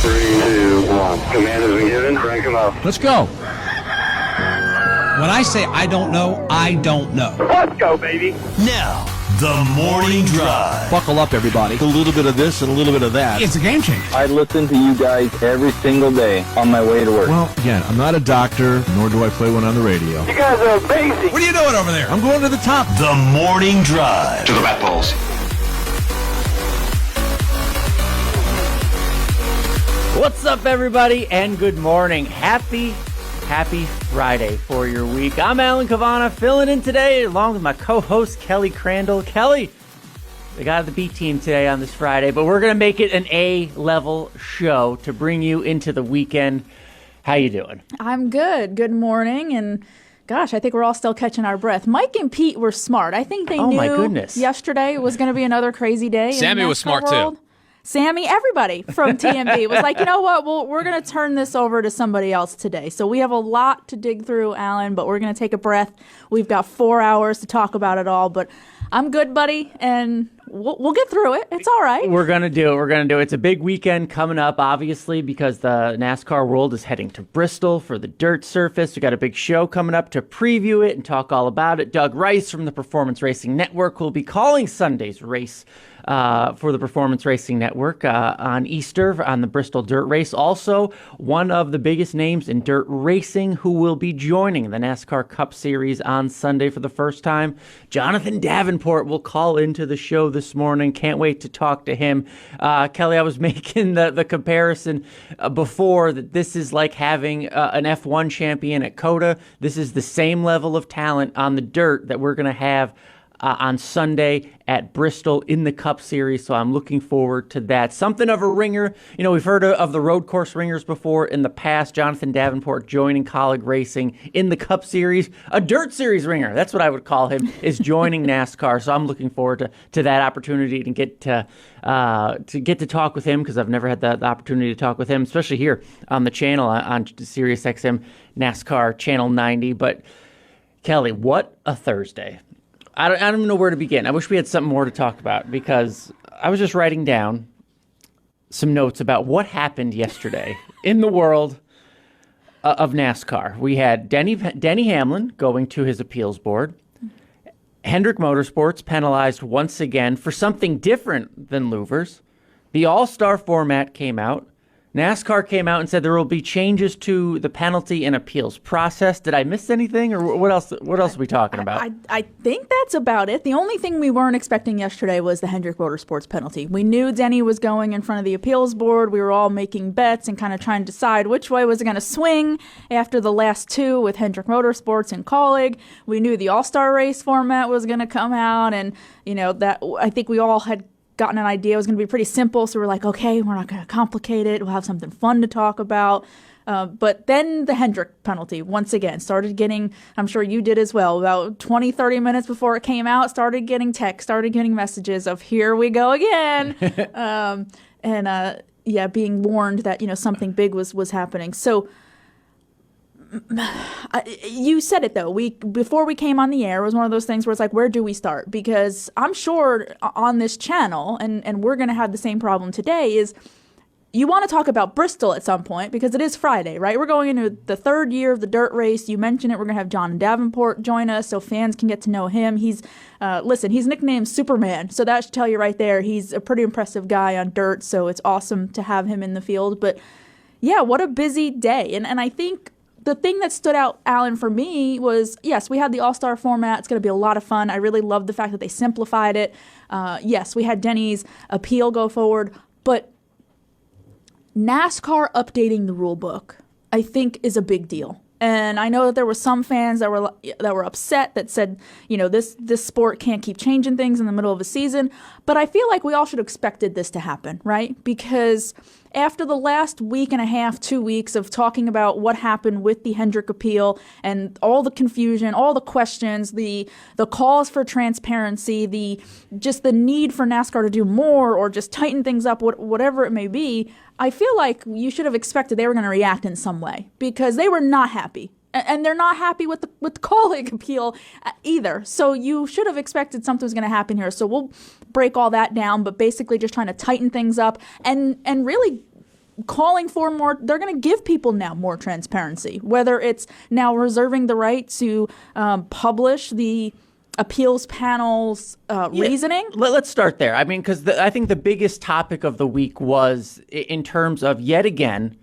Three, two, one. Command has been given. Crank him up. Let's go. When I say I don't know, I don't know. Let's go, baby. Now, the morning drive. Buckle up, everybody. A little bit of this and a little bit of that. It's a game changer. I listen to you guys every single day on my way to work. Well, again, I'm not a doctor, nor do I play one on the radio. You guys are amazing. What are you doing over there? I'm going to the top. The morning drive. To the bat balls. What's up, everybody, and good morning. Happy Friday for your week. I'm Alan Cavana, filling in today along with my co-host Kelly Crandall. Kelly, we got the B team today on this Friday, but we're going to make it an A-level show to bring you into the weekend. How you doing? I'm good. Good morning, and gosh, I think we're all still catching our breath. Mike and Pete were smart. I think they knew my goodness. Yesterday was going to be another crazy day. Sammy was smart too. Sammy, everybody from TMB was like, you know what, we're going to turn this over to somebody else today. So we have a lot to dig through, Alan, but we're going to take a breath. We've got 4 hours to talk about it all, but I'm good, buddy, and we'll get through it. It's all right. We're going to do it. It's a big weekend coming up, obviously, because the NASCAR world is heading to Bristol for the dirt surface. We got a big show coming up to preview it and talk all about it. Doug Rice from the Performance Racing Network will be calling Sunday's race for the Performance Racing Network on Easter on the Bristol Dirt Race. Also, one of the biggest names in dirt racing who will be joining the NASCAR Cup Series on Sunday for the first time. Jonathan Davenport will call into the show this morning. Can't wait to talk to him. Kelly, I was making the comparison before that this is like having an F1 champion at COTA. This is the same level of talent on the dirt that we're going to have on Sunday at Bristol in the Cup Series, so I'm looking forward to that. Something of a ringer. You know, we've heard of the road course ringers before in the past. Jonathan Davenport joining Colleague Racing in the Cup Series. A dirt series ringer, that's what I would call him, is joining NASCAR, so I'm looking forward to that opportunity to get to talk with him, because I've never had the opportunity to talk with him, especially here on the channel on Sirius XM NASCAR Channel 90. But Kelly, what a Thursday. I don't even know where to begin. I wish we had something more to talk about, because I was just writing down some notes about what happened yesterday in the world of NASCAR. We had Denny Hamlin going to his appeals board. Hendrick Motorsports penalized once again for something different than louvers. The All-Star format came out. NASCAR came out and said there will be changes to the penalty and appeals process. Did I miss anything, or what else? What else are we talking about? I think that's about it. The only thing we weren't expecting yesterday was the Hendrick Motorsports penalty. We knew Denny was going in front of the appeals board. We were all making bets and kind of trying to decide which way was it going to swing after the last two with Hendrick Motorsports and Colleague. We knew the All-Star race format was going to come out, and that I think we all had gotten an idea it was going to be pretty simple, so we're like, okay, we're not going to complicate it. We'll have something fun to talk about. But then the Hendrick penalty, once again, started getting, I'm sure you did as well, about 20, 30 minutes before it came out, started getting texts, started getting messages of, here we go again. Being warned that, something big was happening. So you said it, though. Before we came on the air, it was one of those things where it's like, where do we start? Because I'm sure on this channel, and we're going to have the same problem today, is you want to talk about Bristol at some point, because it is Friday, right? We're going into the third year of the dirt race. You mentioned it. We're going to have John Davenport join us so fans can get to know him. He's nicknamed Superman, so that should tell you right there. He's a pretty impressive guy on dirt, so it's awesome to have him in the field. But yeah, what a busy day. And I think the thing that stood out, Alan, for me was, yes, we had the All-Star format. It's going to be a lot of fun. I really love the fact that they simplified it. Yes, we had Denny's appeal go forward, but NASCAR updating the rule book, I think, is a big deal. And I know that there were some fans that were upset, that said, this sport can't keep changing things in the middle of a season. But I feel like we all should have expected this to happen, right? Because after the last week and a half, 2 weeks of talking about what happened with the Hendrick appeal and all the confusion, all the questions, the calls for transparency, the need for NASCAR to do more or just tighten things up, whatever it may be, I feel like you should have expected they were going to react in some way, because they were not happy. And they're not happy with the Colleague appeal either. So you should have expected something was going to happen here. So we'll break all that down, but basically just trying to tighten things up and really calling for more. They're going to give people now more transparency, whether it's now reserving the right to publish the appeals panel's reasoning. Let's start there. I mean, because I think the biggest topic of the week was in terms of, yet again,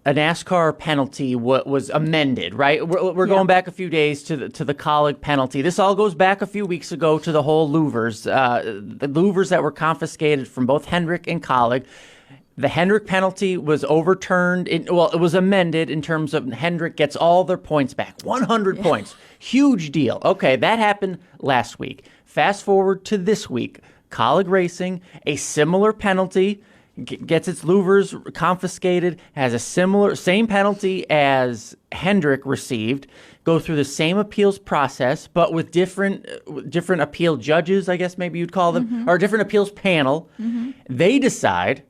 a NASCAR penalty was amended, right? We're going back a few days to the Kaulig penalty. This all goes back a few weeks ago to the whole louvers, the louvers that were confiscated from both Hendrick and Kaulig. The Hendrick penalty was overturned. It was amended in terms of Hendrick gets all their points back, 100 points. Huge deal. Okay, that happened last week. Fast forward to this week. Kaulig Racing, a similar penalty, gets its louvers confiscated, has a same penalty as Hendrick received, go through the same appeals process, but with different appeal judges, I guess maybe you'd call them, or a different appeals panel. They decide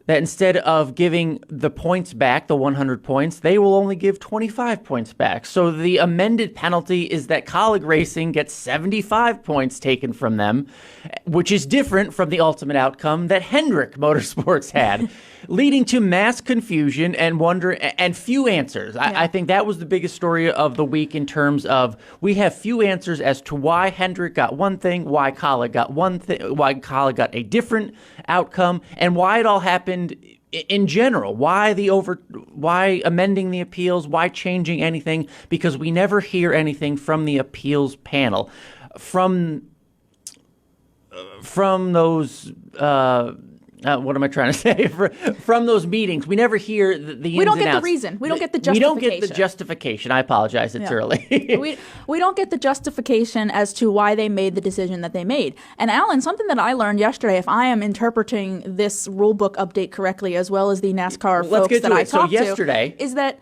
that instead of giving the points back, the 100 points, they will only give 25 points back. So the amended penalty is that Kaulig Racing gets 75 points taken from them, which is different from the ultimate outcome that Hendrick Motorsports had, leading to mass confusion and wonder and few answers. I think that was the biggest story of the week in terms of we have few answers as to why Hendrick got one thing, why Kaulig got one thing, why Kaulig got a different outcome, and why it all happened in general. Why amending the appeals? Why changing anything? Because we never hear anything from the appeals panel, from those. What am I trying to say? From those meetings, we never hear the ins We don't and get the outs. reason. We don't get the justification. We don't get the justification. I apologize. It's early. we don't get the justification as to why they made the decision that they made. And Alan, something that I learned yesterday, if I am interpreting this rulebook update correctly, as well as the NASCAR folks that I talked to, yesterday, is that.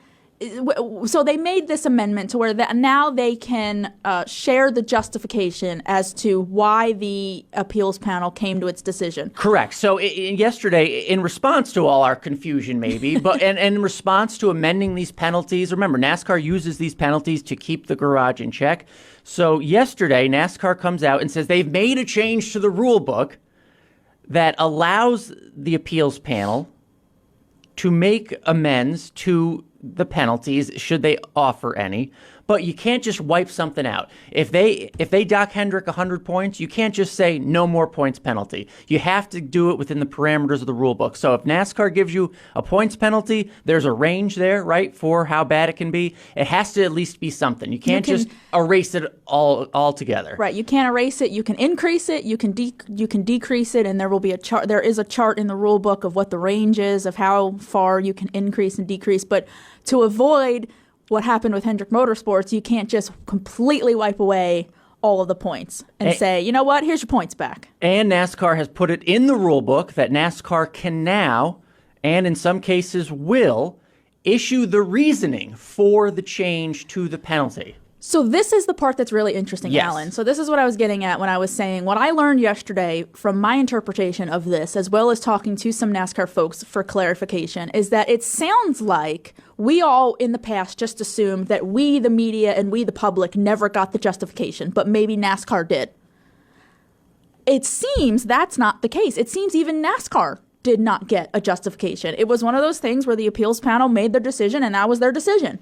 So they made this amendment to where now they can share the justification as to why the appeals panel came to its decision. Correct. So yesterday, in response to all our confusion, maybe, but and in response to amending these penalties, remember, NASCAR uses these penalties to keep the garage in check. So yesterday, NASCAR comes out and says they've made a change to the rule book that allows the appeals panel to make amends to the penalties, should they offer any, but you can't just wipe something out. If they dock Hendrick 100 points, you can't just say no more points penalty. You have to do it within the parameters of the rule book. So if NASCAR gives you a points penalty, there's a range there, right, for how bad it can be. It has to at least be something. You can't just erase it all together. Right. You can't erase it. You can increase it. You can decrease it, and there will be a chart. There is a chart in the rule book of what the range is of how far you can increase and decrease. But to avoid what happened with Hendrick Motorsports, you can't just completely wipe away all of the points and say, you know what, here's your points back. And NASCAR has put it in the rule book that NASCAR can now, and in some cases will, issue the reasoning for the change to the penalty. So this is the part that's really interesting, Yes. Alan. So this is what I was getting at when I was saying what I learned yesterday from my interpretation of this, as well as talking to some NASCAR folks for clarification, is that it sounds like we all in the past just assumed that we, the media, and we, the public, never got the justification, but maybe NASCAR did. It seems that's not the case. It seems even NASCAR did not get a justification. It was one of those things where the appeals panel made their decision, and that was their decision.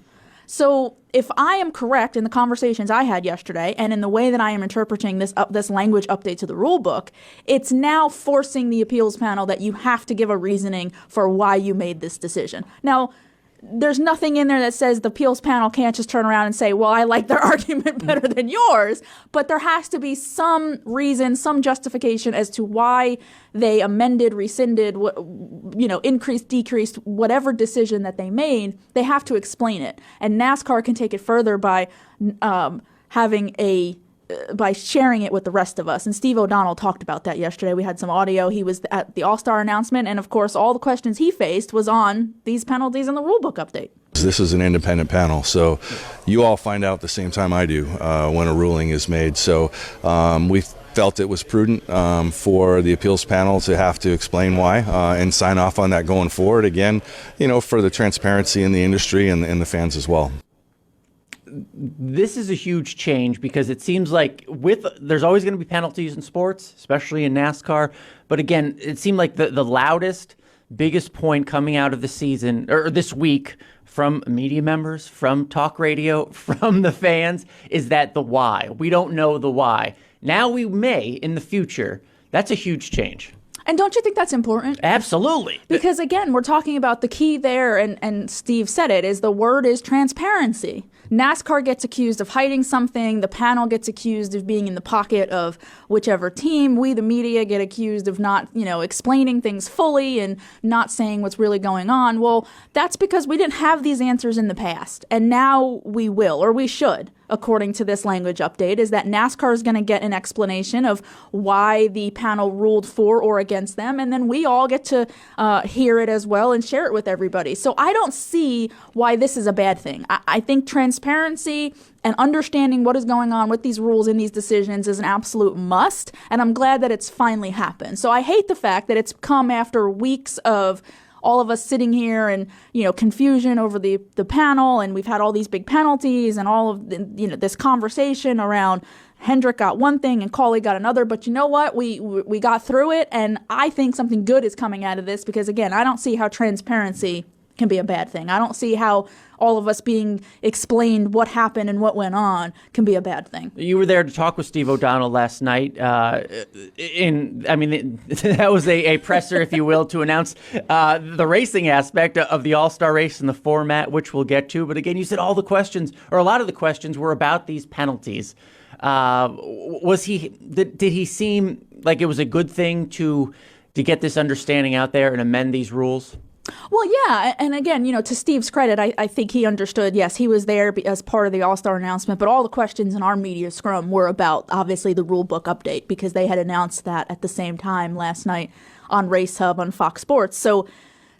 So if I am correct in the conversations I had yesterday and in the way that I am interpreting this language update to the rule book, it's now forcing the appeals panel that you have to give a reasoning for why you made this decision. Now, there's nothing in there that says the appeals panel can't just turn around and say, well, I like their argument better than yours, but there has to be some reason, some justification as to why they amended, rescinded, increased, decreased, whatever decision that they made. They have to explain it. And NASCAR can take it further by by sharing it with the rest of us. And Steve O'Donnell talked about that yesterday. We had some audio. He was at the All-Star announcement, and of course, all the questions he faced was on these penalties in the rulebook update. This is an independent panel, so you all find out the same time I do when a ruling is made. So we felt it was prudent for the appeals panel to have to explain why and sign off on that going forward. Again, for the transparency in the industry and the fans as well. This is a huge change because it seems like there's always going to be penalties in sports, especially in NASCAR. But again, it seemed like the loudest biggest point coming out of the season or this week from media members, from talk radio, from the fans, is that the why. We don't know the why. Now we may in the future. That's a huge change. And don't you think that's important? Absolutely. Because again, we're talking about the key there, and Steve said it, is the word is transparency. NASCAR gets accused of hiding something. The panel gets accused of being in the pocket of whichever team. We, the media, get accused of not, explaining things fully and not saying what's really going on. Well, that's because we didn't have these answers in the past, and now we will, or we should. According to this language update, is that NASCAR is going to get an explanation of why the panel ruled for or against them, and then we all get to hear it as well and share it with everybody. So I don't see why this is a bad thing. I think transparency and understanding what is going on with these rules and these decisions is an absolute must, and I'm glad that it's finally happened. So I hate the fact that it's come after weeks of all of us sitting here and, confusion over the panel, and we've had all these big penalties and all of this conversation around Hendrick got one thing and Cawley got another. But you know what? We got through it, and I think something good is coming out of this because, again, I don't see how transparency can be a bad thing. I don't see how all of us being explained what happened and what went on can be a bad thing. You were there to talk with Steve O'Donnell last night. That was a presser, if you will, to announce the racing aspect of the All-Star race and the format, which we'll get to. But again, you said all the questions, or a lot of the questions, were about these penalties. Did he seem like it was a good thing to get this understanding out there and amend these rules? Well, yeah. And again, to Steve's credit, I think he understood, yes, he was there as part of the All-Star announcement, but all the questions in our media scrum were about, obviously, the rule book update because they had announced that at the same time last night on Race Hub on Fox Sports. So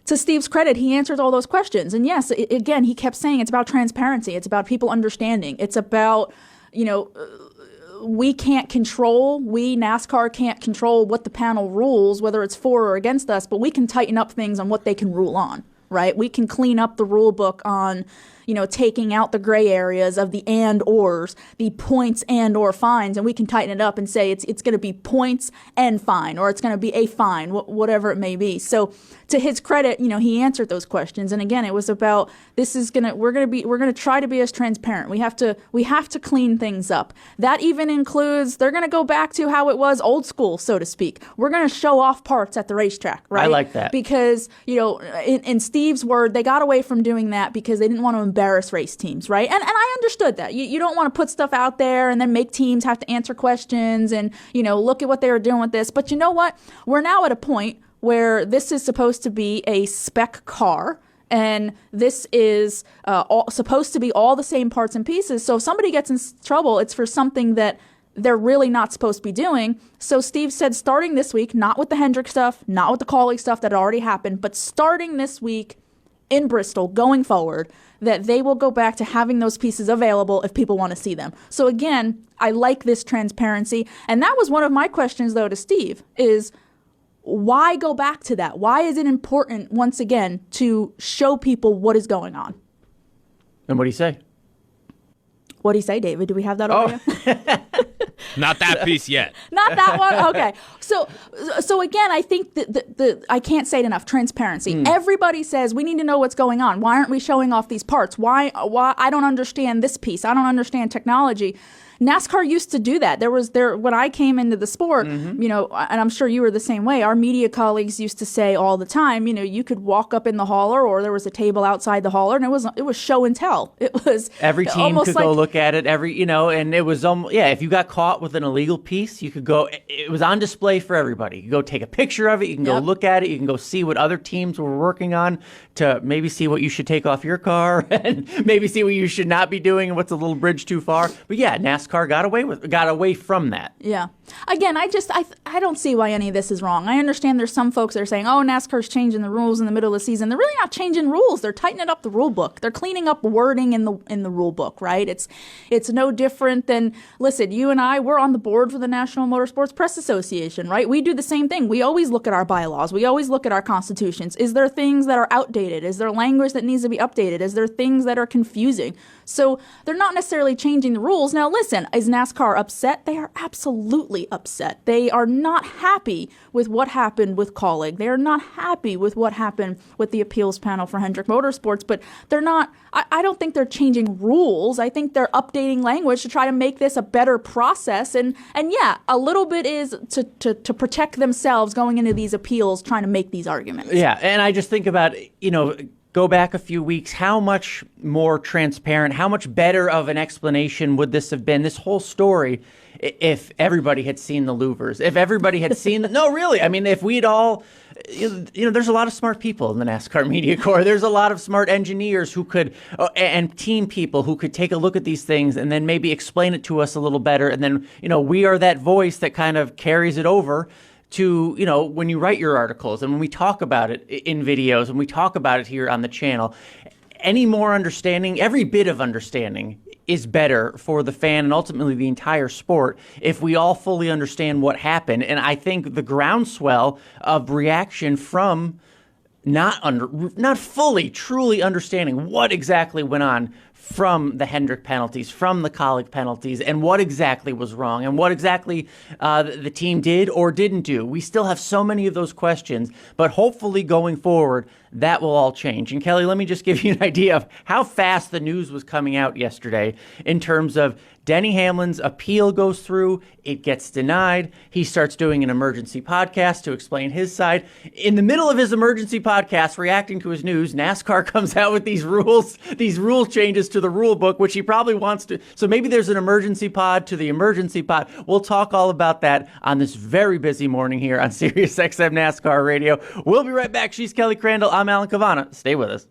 to Steve's credit, he answered all those questions. And yes, again, he kept saying it's about transparency. It's about people understanding. It's about, we NASCAR can't control what the panel rules, whether it's for or against us, but we can tighten up things on what they can rule on, right? We can clean up the rule book on, taking out the gray areas of the and/ors, the points and/or fines, and we can tighten it up and say it's going to be points and fine, or it's going to be a fine, whatever it may be. So to his credit, he answered those questions. And again, it was about we're going to try to be as transparent. We have to clean things up. That even includes, they're going to go back to how it was old school, so to speak. We're going to show off parts at the racetrack, right? I like that. Because, in Steve's word, they got away from doing that because they didn't want to embarrass race teams, right? And I understood that. You don't want to put stuff out there and then make teams have to answer questions and, look at what they were doing with this. But you know what? We're now at a point where this is supposed to be a spec car, and this is supposed to be all the same parts and pieces. So if somebody gets in trouble, it's for something that they're really not supposed to be doing. So Steve said starting this week, not with the Hendrick stuff, not with the Cawley stuff that already happened, but starting this week in Bristol going forward, that they will go back to having those pieces available if people want to see them. So again, I like this transparency. And that was one of my questions, though, to Steve, is why go back to that? Why is it important, once again, to show people what is going on? And what do you say? What do you say, David? Do we have that audio? Not that piece yet. Not that one? Okay. So again, I think that I can't say it enough, transparency. Everybody says we need to know what's going on. Why aren't we showing off these parts? Why I don't understand this piece. I don't understand technology. NASCAR used to do that. When I came into the sport, and I'm sure you were the same way. Our media colleagues used to say all the time, you could walk up in the hauler, or there was a table outside the hauler, and it was show and tell. It was every team could go look at it. And it was if you got caught with an illegal piece, you could go. It was on display for everybody. You could go take a picture of it. You can go look at it. You can go see what other teams were working on to maybe see what you should take off your car and maybe see what you should not be doing and what's a little bridge too far. But yeah, NASCAR got away from that. Yeah. Again, I don't see why any of this is wrong. I understand there's some folks that are saying, oh, NASCAR's changing the rules in the middle of the season. They're really not changing rules. They're tightening up the rule book. They're cleaning up wording in the rule book, right? It's no different than, listen, you and I, we're on the board for the National Motorsports Press Association, right? We do the same thing. We always look at our bylaws. We always look at our constitutions. Is there things that are outdated? Is there language that needs to be updated? Is there things that are confusing? So they're not necessarily changing the rules. Now, listen, Again, is NASCAR upset? They are absolutely upset. They are not happy with what happened with Kaulig. They are not happy with what happened with the appeals panel for Hendrick Motorsports, but they're not, I don't think they're changing rules. I think they're updating language to try to make this a better process. And yeah, a little bit is to protect themselves going into these appeals, trying to make these arguments. Yeah, and I just think about, go back a few weeks, how much more transparent, how much better of an explanation would this have been, this whole story, if everybody had seen the louvers, if everybody had seen no, really, I mean, if we'd all, there's a lot of smart people in the NASCAR media corps. There's a lot of smart engineers who could, and team people who could take a look at these things and then maybe explain it to us a little better. And then, we are that voice that kind of carries it over to, when you write your articles and when we talk about it in videos and we talk about it here on the channel, any more understanding, every bit of understanding is better for the fan and ultimately the entire sport if we all fully understand what happened. And I think the groundswell of reaction from not fully, truly understanding what exactly went on from the Hendrick penalties, from the Kaulig penalties, and what exactly was wrong, and what exactly the team did or didn't do. We still have so many of those questions, but hopefully going forward, that will all change. And Kelly, let me just give you an idea of how fast the news was coming out yesterday in terms of Denny Hamlin's appeal goes through, it gets denied. He starts doing an emergency podcast to explain his side. In the middle of his emergency podcast, reacting to his news, NASCAR comes out with these rule changes to the rule book, which he probably wants to. So maybe there's an emergency pod to the emergency pod. We'll talk all about that on this very busy morning here on SiriusXM NASCAR Radio. We'll be right back. She's Kelly Crandall. I'm Alan Cavanna. Stay with us.